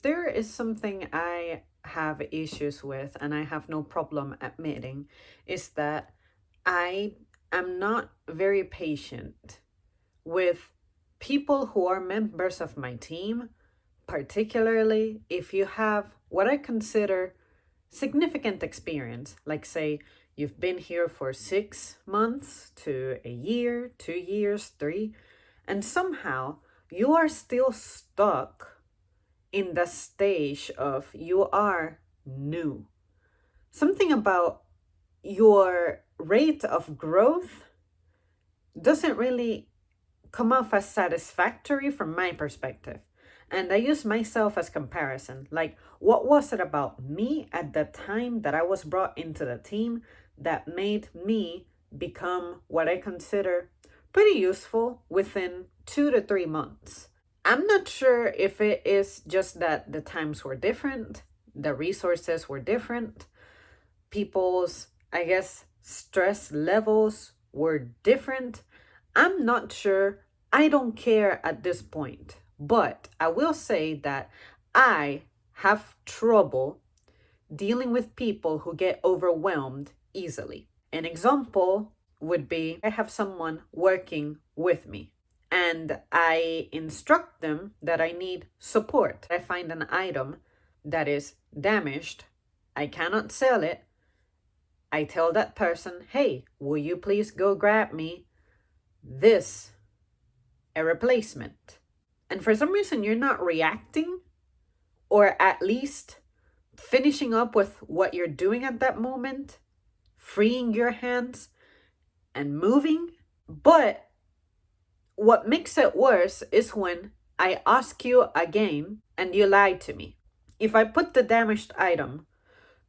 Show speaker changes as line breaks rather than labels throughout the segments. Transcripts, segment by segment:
there is something I have issues with, and I have no problem admitting, is that I am not very patient with people who are members of my team, particularly if you have what I consider significant experience, like say you've been here for 6 months to a year, 2 years, three, and somehow you are still stuck in the stage of you are new. Something about your rate of growth doesn't really come off as satisfactory from my perspective. And I use myself as comparison. Like, what was it about me at the time that I was brought into the team that made me become what I consider pretty useful within 2 to 3 months? I'm not sure if it is just that the times were different, the resources were different, people's, I guess, stress levels were different. I'm not sure. I don't care at this point. But I will say that I have trouble dealing with people who get overwhelmed easily. An example would be I have someone working with me and I instruct them that I need support. I find an item that is damaged, I cannot sell it. I tell that person, hey, will you please go grab me this, a replacement? And for some reason, you're not reacting, or at least finishing up with what you're doing at that moment, freeing your hands and moving. But what makes it worse is when I ask you again and you lie to me. If I put the damaged item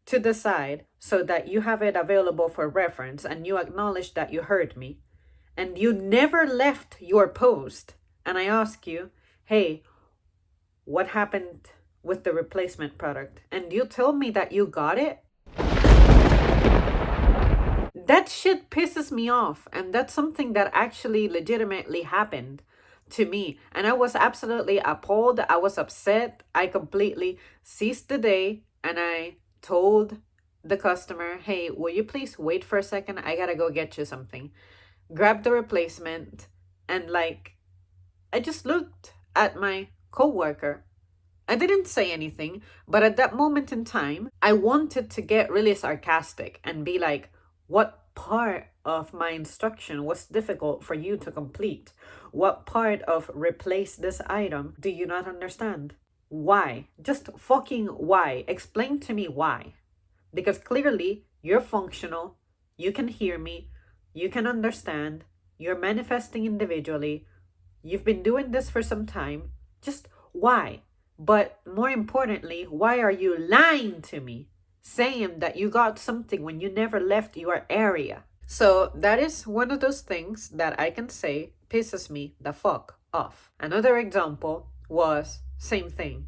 to the side so that you have it available for reference and you acknowledge that you heard me, and you never left your post, and I ask you, hey, what happened with the replacement product? And you tell me that you got it? That shit pisses me off. And that's something that actually legitimately happened to me. And I was absolutely appalled. I was upset. I completely seized the day and I told the customer, hey, will you please wait for a second? I gotta go get you something. Grab the replacement. And I just looked at my coworker. I didn't say anything, but at that moment in time, I wanted to get really sarcastic and be like, what part of my instruction was difficult for you to complete? What part of replace this item do you not understand? Why? Just fucking why? Explain to me why. Because clearly you're functional, you can hear me, you can understand, you're manifesting individually, you've been doing this for some time. Just why? But more importantly, why are you lying to me, saying that you got something when you never left your area? So that is one of those things that I can say pisses me the fuck off. Another example was same thing.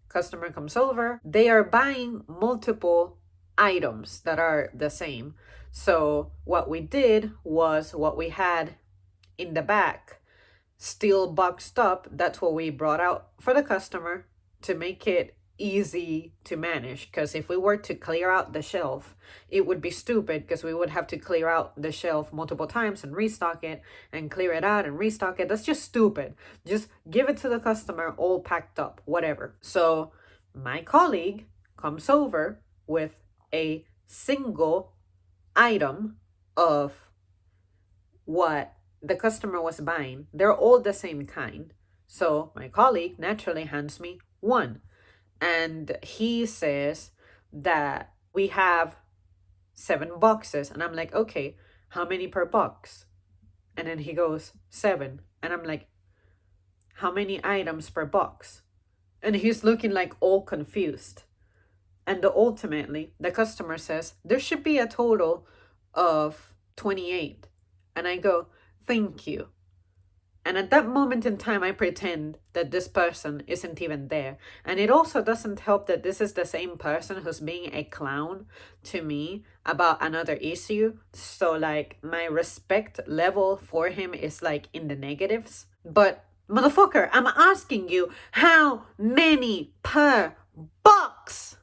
Customer comes over, they are buying multiple items that are the same. So what we did was what we had in the back still boxed up. That's what we brought out for the customer to make it easy to manage. Because if we were to clear out the shelf, it would be stupid because we would have to clear out the shelf multiple times and restock it and clear it out and restock it. That's just stupid. Just give it to the customer all packed up, whatever. So my colleague comes over with a single item of what the customer was buying. They're all the same kind. So my colleague naturally hands me one. And he says that we have 7 boxes. And I'm like, okay, how many per box? And then he goes, 7. And I'm like, how many items per box? And he's looking like all confused. And ultimately, the customer says, there should be a total of 28. And I go, thank you. And at that moment in time, I pretend that this person isn't even there. And it also doesn't help that this is the same person who's being a clown to me about another issue. So my respect level for him is in the negatives. But Motherfucker, I'm asking you, how many per box?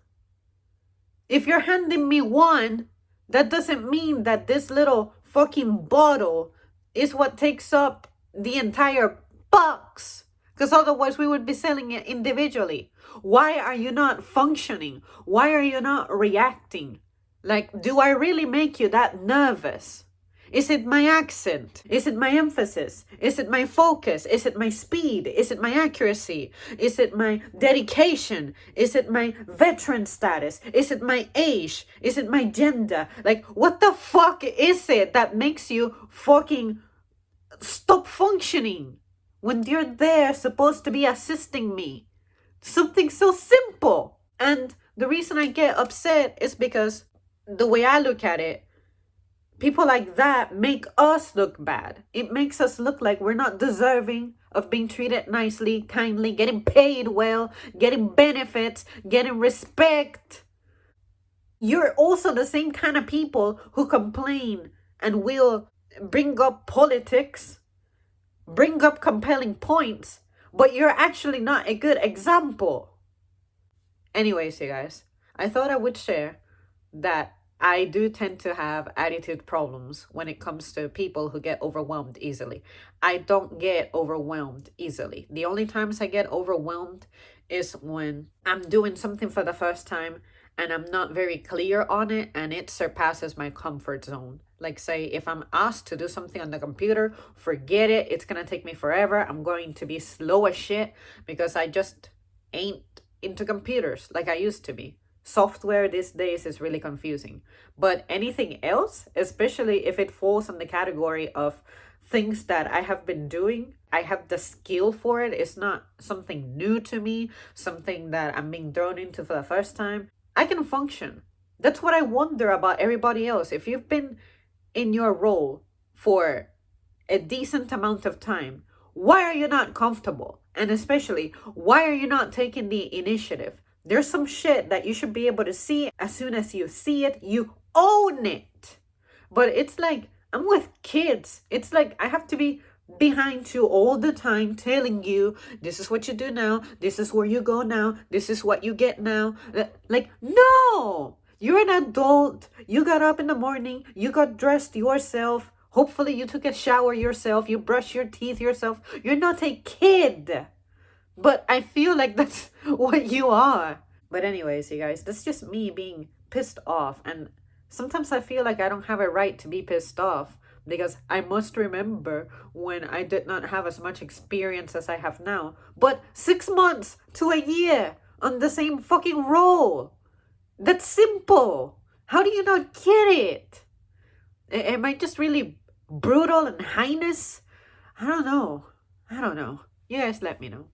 If you're handing me one, that doesn't mean that this little fucking bottle is what takes up the entire box. Because otherwise we would be selling it individually. Why are you not functioning? Why are you not reacting? Like, do I really make you that nervous? Is it my accent? Is it my emphasis? Is it my focus? Is it my speed? Is it my accuracy? Is it my dedication? Is it my veteran status? Is it my age? Is it my gender? Like, what the fuck is it that makes you fucking stop functioning when you're there supposed to be assisting me? Something so simple. And the reason I get upset is because the way I look at it, people like that make us look bad. It makes us look like we're not deserving of being treated nicely, kindly, getting paid well, getting benefits, getting respect. You're also the same kind of people who complain and will bring up politics, bring up compelling points, but you're actually not a good example. Anyways, you guys, I thought I would share that I do tend to have attitude problems when it comes to people who get overwhelmed easily. I don't get overwhelmed easily. The only times I get overwhelmed is when I'm doing something for the first time and I'm not very clear on it and it surpasses my comfort zone. Like, say, if I'm asked to do something on the computer, forget it. It's going to take me forever. I'm going to be slow as shit because I just ain't into computers like I used to be. Software these days is really confusing. But anything else, especially if it falls in the category of things that I have been doing, I have the skill for it. It's not something new to me, something that I'm being thrown into for the first time. I can function. That's what I wonder about everybody else. If you've been in your role for a decent amount of time, why are you not comfortable? And especially, why are you not taking the initiative? There's some shit that you should be able to see. As soon as you see it, you own it. But it's like, I'm with kids. It's like I have to be behind you all the time telling you, this is what you do now, this is where you go now, this is what you get now. Like, no! You're an adult. You got up in the morning, you got dressed yourself. Hopefully you took a shower yourself, you brush your teeth yourself. You're not a kid. But I feel like that's what you are. But anyways, you guys, that's just me being pissed off. And sometimes I feel like I don't have a right to be pissed off because I must remember when I did not have as much experience as I have now. But 6 months to a year on the same fucking role. That's simple. How do you not get it? Am I just really brutal and heinous? I don't know. You guys let me know.